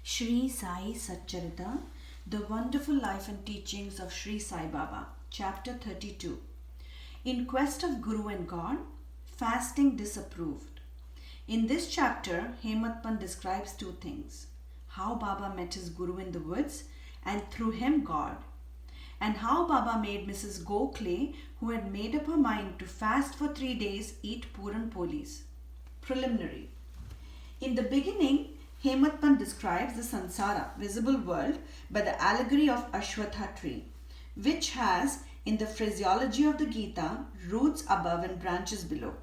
Shri Sai Satcharita, The Wonderful Life and Teachings of Shri Sai Baba, Chapter 32. In Quest of Guru and God, Fasting Disapproved. In this chapter, Hematpan describes two things: how Baba met his Guru in the woods and through him God, and how Baba made Mrs. Gokhale, who had made up her mind to fast for 3 days, eat Puran Polis. Preliminary. In the beginning, Hematpan describes the Sansara, visible world, by the allegory of Ashwatha tree, which has, in the phraseology of the Gita, roots above and branches below.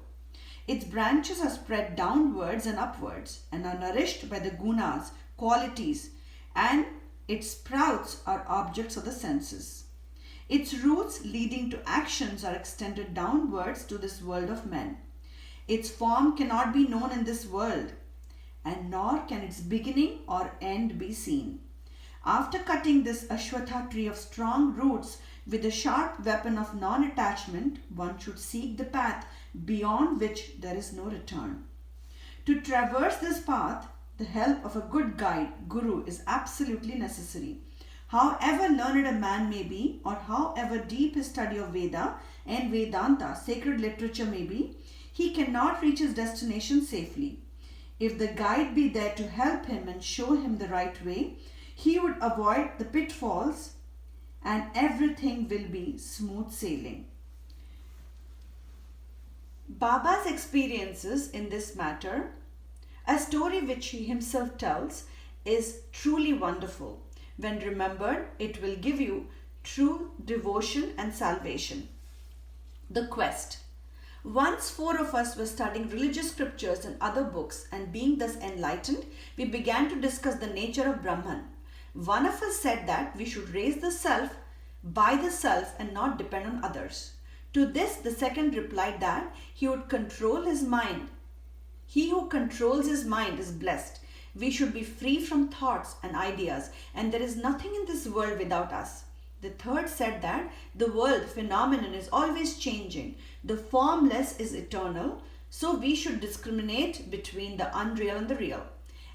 Its branches are spread downwards and upwards and are nourished by the gunas, qualities, and its sprouts are objects of the senses. Its roots leading to actions are extended downwards to this world of men. Its form cannot be known in this world, and nor can its beginning or end be seen. After cutting this Ashwatha tree of strong roots with the sharp weapon of non-attachment, one should seek the path beyond which there is no return. To traverse this path, the help of a good guide, Guru, is absolutely necessary. However learned a man may be, or however deep his study of Veda and Vedanta, sacred literature may be, he cannot reach his destination safely. If the guide be there to help him and show him the right way, he would avoid the pitfalls and everything will be smooth sailing. Baba's experiences in this matter, a story which he himself tells, is truly wonderful. When remembered, it will give you true devotion and salvation. The quest. Once 4 of us were studying religious scriptures and other books, and being thus enlightened, we began to discuss the nature of Brahman. One of us said that we should raise the self by the self and not depend on others. To this, the second replied that he would control his mind. He who controls his mind is blessed. We should be free from thoughts and ideas, and there is nothing in this world without us. The third said that the world phenomenon is always changing. The formless is eternal, so we should discriminate between the unreal and the real.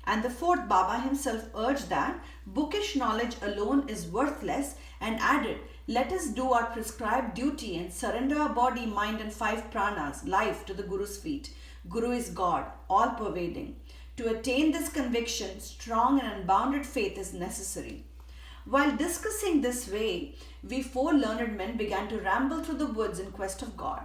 And the fourth, Baba himself, urged that bookish knowledge alone is worthless, and added, let us do our prescribed duty and surrender our body, mind and 5 pranas, life, to the Guru's feet. Guru is God, all-pervading. To attain this conviction, strong and unbounded faith is necessary. While discussing this way, we 4 learned men began to ramble through the woods in quest of God.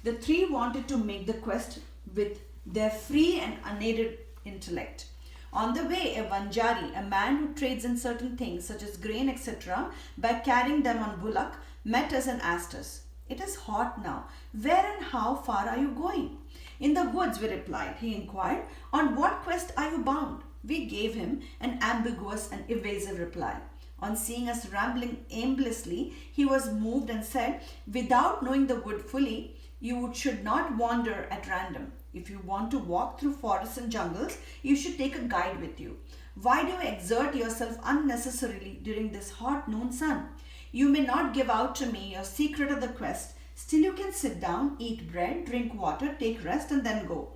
The 3 wanted to make the quest with their free and unaided intellect. On the way, a Vanjari, a man who trades in certain things such as grain, etc., by carrying them on bullock, met us and asked us, "It is hot now. Where and how far are you going?" "In the woods," we replied. He inquired, "On what quest are you bound?" We gave him an ambiguous and evasive reply. On seeing us rambling aimlessly, he was moved and said, "Without knowing the wood fully, you should not wander at random. If you want to walk through forests and jungles, you should take a guide with you. Why do you exert yourself unnecessarily during this hot noon sun? You may not give out to me your secret of the quest. Still you can sit down, eat bread, drink water, take rest and then go.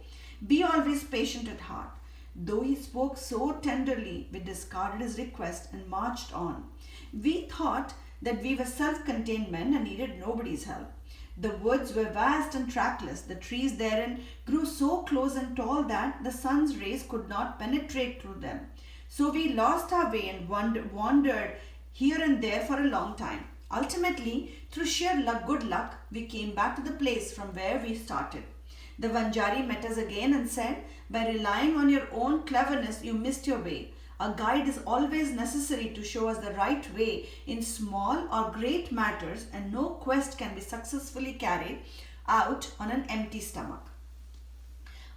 Be always patient at heart." Though he spoke so tenderly, we discarded his request and marched on. We thought that we were self-contained men and needed nobody's help. The woods were vast and trackless. The trees therein grew so close and tall that the sun's rays could not penetrate through them. So we lost our way and wandered here and there for a long time. Ultimately, through sheer good luck, we came back to the place from where we started. The Vanjari met us again and said, "By relying on your own cleverness, you missed your way. A guide is always necessary to show us the right way in small or great matters, and no quest can be successfully carried out on an empty stomach.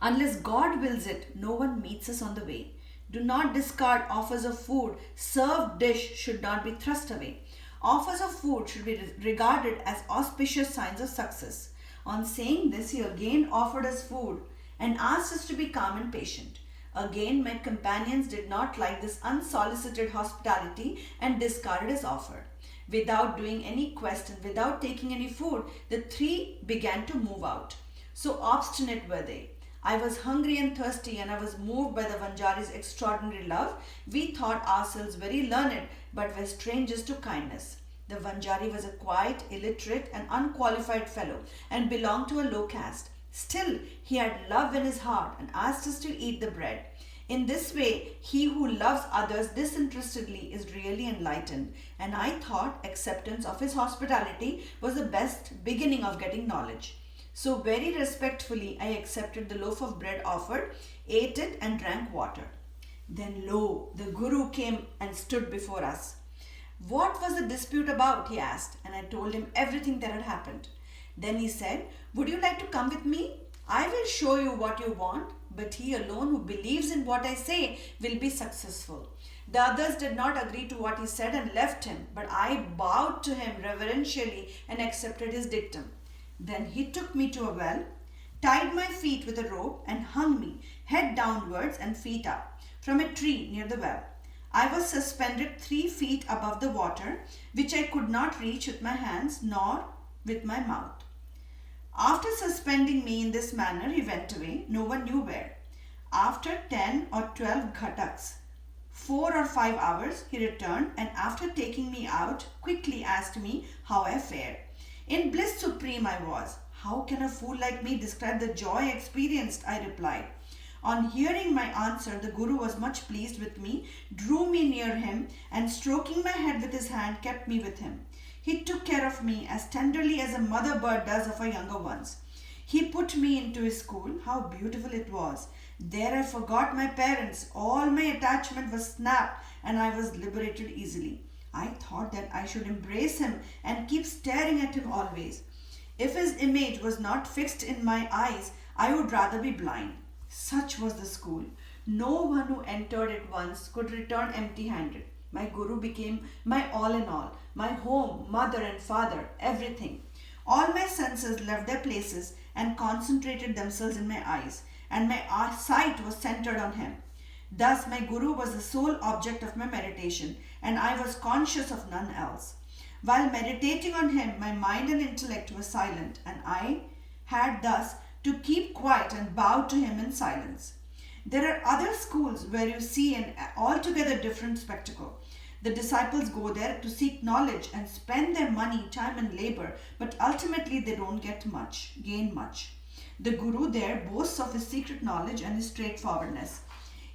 Unless God wills it, no one meets us on the way. Do not discard offers of food. Served dish should not be thrust away. Offers of food should be regarded as auspicious signs of success." On saying this, he again offered us food and asked us to be calm and patient. Again, my companions did not like this unsolicited hospitality and discarded his offer. Without doing any quest and without taking any food, the 3 began to move out. So obstinate were they. I was hungry and thirsty, and I was moved by the Vanjari's extraordinary love. We thought ourselves very learned, but were strangers to kindness. The Vanjari was a quiet, illiterate, and unqualified fellow, and belonged to a low caste. Still, he had love in his heart and asked us to eat the bread. In this way, he who loves others disinterestedly is really enlightened, and I thought acceptance of his hospitality was the best beginning of getting knowledge. So, very respectfully, I accepted the loaf of bread offered, ate it, and drank water. Then, lo, the Guru came and stood before us. What was the dispute about? He asked, and I told him everything that had happened. Then he said, Would you like to come with me? I will show you what you want, but he alone who believes in what I say will be successful. The others did not agree to what he said and left him, but I bowed to him reverentially and accepted his dictum. Then he took me to a well, tied my feet with a rope, and hung me, head downwards and feet up, from a tree near the well. I was suspended 3 feet above the water, which I could not reach with my hands nor with my mouth. After suspending me in this manner, he went away, no one knew where. After 10 or 12 ghataks, 4 or 5 hours, he returned, and after taking me out, quickly asked me how I fared. In bliss supreme I was. How can a fool like me describe the joy I experienced? I replied. On hearing my answer, the Guru was much pleased with me, drew me near him, and stroking my head with his hand, kept me with him. He took care of me as tenderly as a mother bird does of her younger ones. He put me into his school. How beautiful it was. There I forgot my parents. All my attachment was snapped, and I was liberated easily. I thought that I should embrace him and keep staring at him always. If his image was not fixed in my eyes, I would rather be blind. Such was the school. No one who entered it once could return empty-handed. My Guru became my all in all, my home, mother and father, everything. All my senses left their places and concentrated themselves in my eyes, and my sight was centered on him. Thus my Guru was the sole object of my meditation, and I was conscious of none else. While meditating on him, my mind and intellect were silent, and I had thus to keep quiet and bow to him in silence. There are other schools where you see an altogether different spectacle. The disciples go there to seek knowledge and spend their money, time and labor, but ultimately they don't gain much. The Guru there boasts of his secret knowledge and his straightforwardness.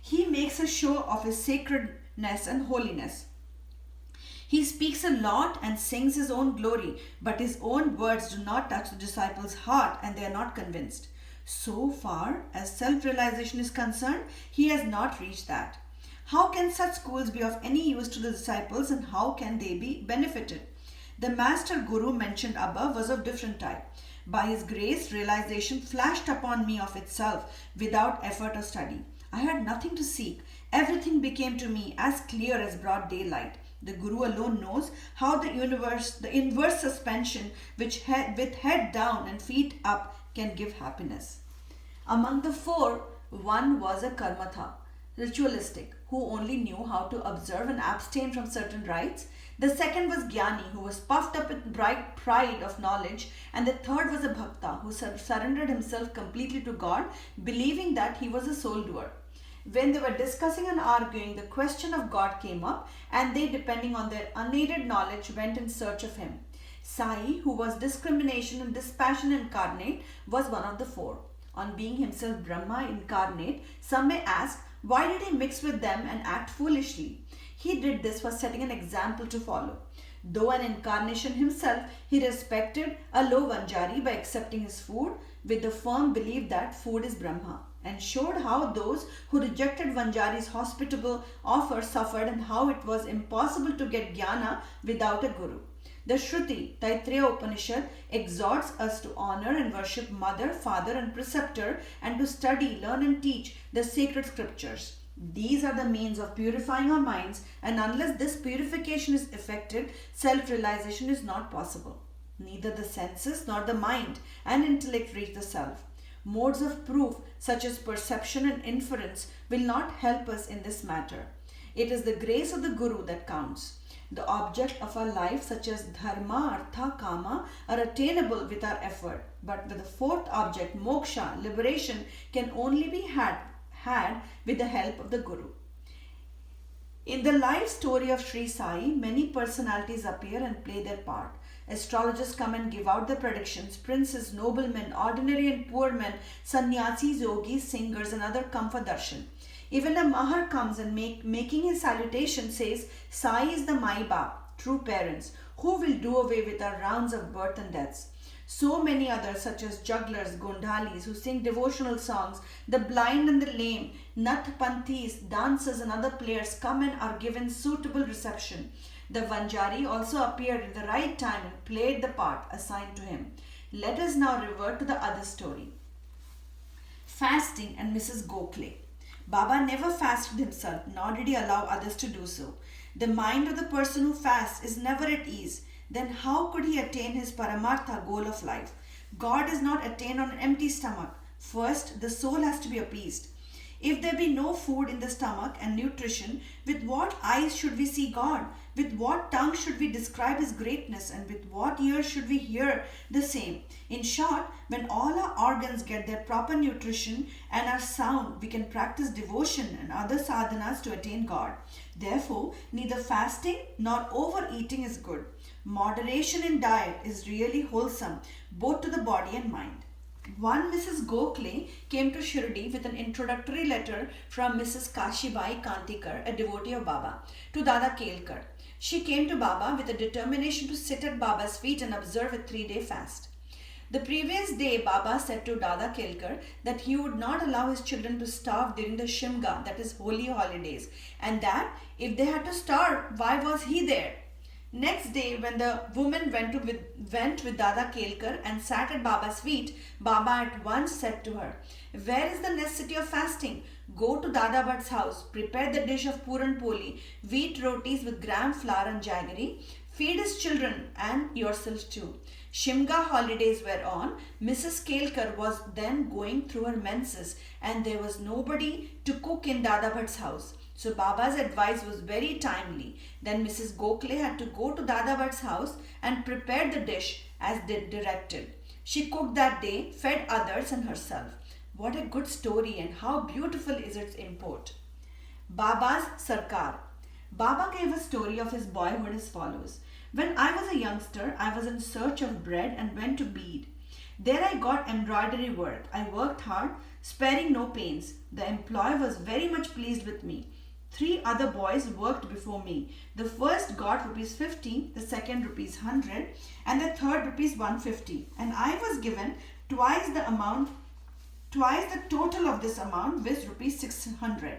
He makes a show of his sacredness and holiness. He speaks a lot and sings his own glory, but his own words do not touch the disciples' heart and they are not convinced. So far as self-realization is concerned, he has not reached that. How can such schools be of any use to the disciples, and how can they be benefited? The master Guru mentioned above was of different type. By his grace, realization flashed upon me of itself without effort or study. I had nothing to seek. Everything became to me as clear as broad daylight. The Guru alone knows how the inverse suspension with head down and feet up can give happiness. Among the 4, one was a karmatha, ritualistic, who only knew how to observe and abstain from certain rites. The second was Jnani, who was puffed up with bright pride of knowledge. And the third was a Bhakta, who surrendered himself completely to God, believing that he was a soul doer. When they were discussing and arguing, the question of God came up, and they, depending on their unaided knowledge, went in search of him. Sai, who was discrimination and dispassion incarnate, was one of the 4. On being himself Brahma incarnate, some may ask, why did he mix with them and act foolishly? He did this for setting an example to follow. Though an incarnation himself, he respected a low Vanjari by accepting his food with the firm belief that food is Brahma, and showed how those who rejected Vanjari's hospitable offer suffered, and how it was impossible to get jnana without a guru. The Shruti, Taittiriya Upanishad, exhorts us to honor and worship mother, father and preceptor, and to study, learn and teach the sacred scriptures. These are the means of purifying our minds, and unless this purification is effected, self-realization is not possible. Neither the senses nor the mind and intellect reach the self. Modes of proof such as perception and inference will not help us in this matter. It is the grace of the Guru that counts. The object of our life, such as dharma, artha, kama, are attainable with our effort. But with the fourth object, moksha, liberation, can only be had with the help of the Guru. In the life story of Shri Sai, many personalities appear and play their part. Astrologers come and give out their predictions. Princes, noblemen, ordinary and poor men, sannyasis, yogis, singers, and other come for darshan. Even a mahar comes and making his salutation says, Sai is the Mai Bap, true parents, who will do away with our rounds of birth and deaths. So many others, such as jugglers, gondalis, who sing devotional songs, the blind and the lame, nath panthis, dancers and other players come and are given suitable reception. The Vanjari also appeared at the right time and played the part assigned to him. Let us now revert to the other story. Fasting and Mrs. Gokhale. Baba never fasted himself, nor did he allow others to do so. The mind of the person who fasts is never at ease. Then how could he attain his paramartha, goal of life? God is not attained on an empty stomach. First, the soul has to be appeased. If there be no food in the stomach and nutrition, with what eyes should we see God? With what tongue should we describe His greatness? And with what ears should we hear the same? In short, when all our organs get their proper nutrition and are sound, we can practice devotion and other sadhanas to attain God. Therefore, neither fasting nor overeating is good. Moderation in diet is really wholesome, both to the body and mind. One Mrs. Gokhale came to Shirdi with an introductory letter from Mrs. Kashibai Kantikar, a devotee of Baba, to Dada Kelkar. She came to Baba with a determination to sit at Baba's feet and observe a 3-day fast. The previous day, Baba said to Dada Kelkar that he would not allow his children to starve during the Shimga, that is holy holidays, and that if they had to starve, why was he there? Next day, when the woman went with Dada Kelkar and sat at Baba's feet, Baba at once said to her, Where is the necessity of fasting? Go to Dada Bhatt's house, prepare the dish of Puran Poli, wheat rotis with gram flour and jaggery, feed his children and yourself too. Shimga holidays were on. Mrs. Kelkar was then going through her menses and there was nobody to cook in Dada Bhatt's house. So Baba's advice was very timely. Then Mrs. Gokhale had to go to Dada Bhatt's house and prepare the dish as directed. She cooked that day, fed others and herself. What a good story and how beautiful is its import. Baba's Sarkar. Baba gave a story of his boyhood as follows. When I was a youngster, I was in search of bread and went to Bede. There I got embroidery work. I worked hard, sparing no pains. The employer was very much pleased with me. 3 other boys worked before me. The first got rupees 50, the second rupees 100, and the third rupees 150. And I was given twice the total of this amount, which rupees 600.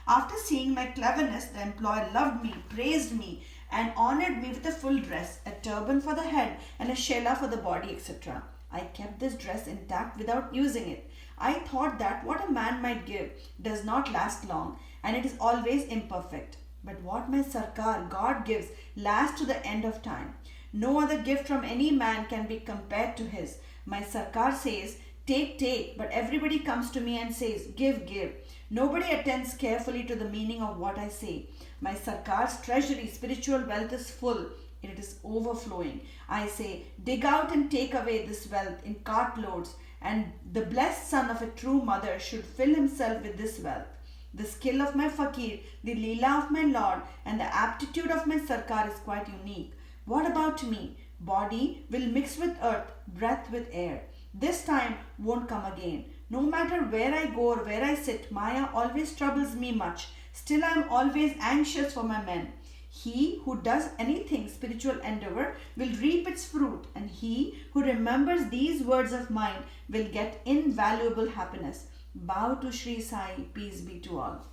After seeing my cleverness, the employer loved me, praised me, and honored me with a full dress, a turban for the head, and a shela for the body, etc. I kept this dress intact without using it. I thought that what a man might give does not last long, and it is always imperfect. But what my Sarkar, God gives, lasts to the end of time. No other gift from any man can be compared to his. My Sarkar says, take, but everybody comes to me and says, give. Nobody attends carefully to the meaning of what I say. My Sarkar's treasury, spiritual wealth is full. It is overflowing. I say, dig out and take away this wealth in cartloads, and the blessed son of a true mother should fill himself with this wealth. The skill of my fakir, the leela of my lord, and the aptitude of my Sarkar is quite unique. What about me? Body will mix with earth, breath with air. This time won't come again. No matter where I go or where I sit, Maya always troubles me much. Still I am always anxious for my men. He who does anything spiritual endeavor will reap its fruit, and he who remembers these words of mine will get invaluable happiness. Bow to Shri Sai, peace be to all.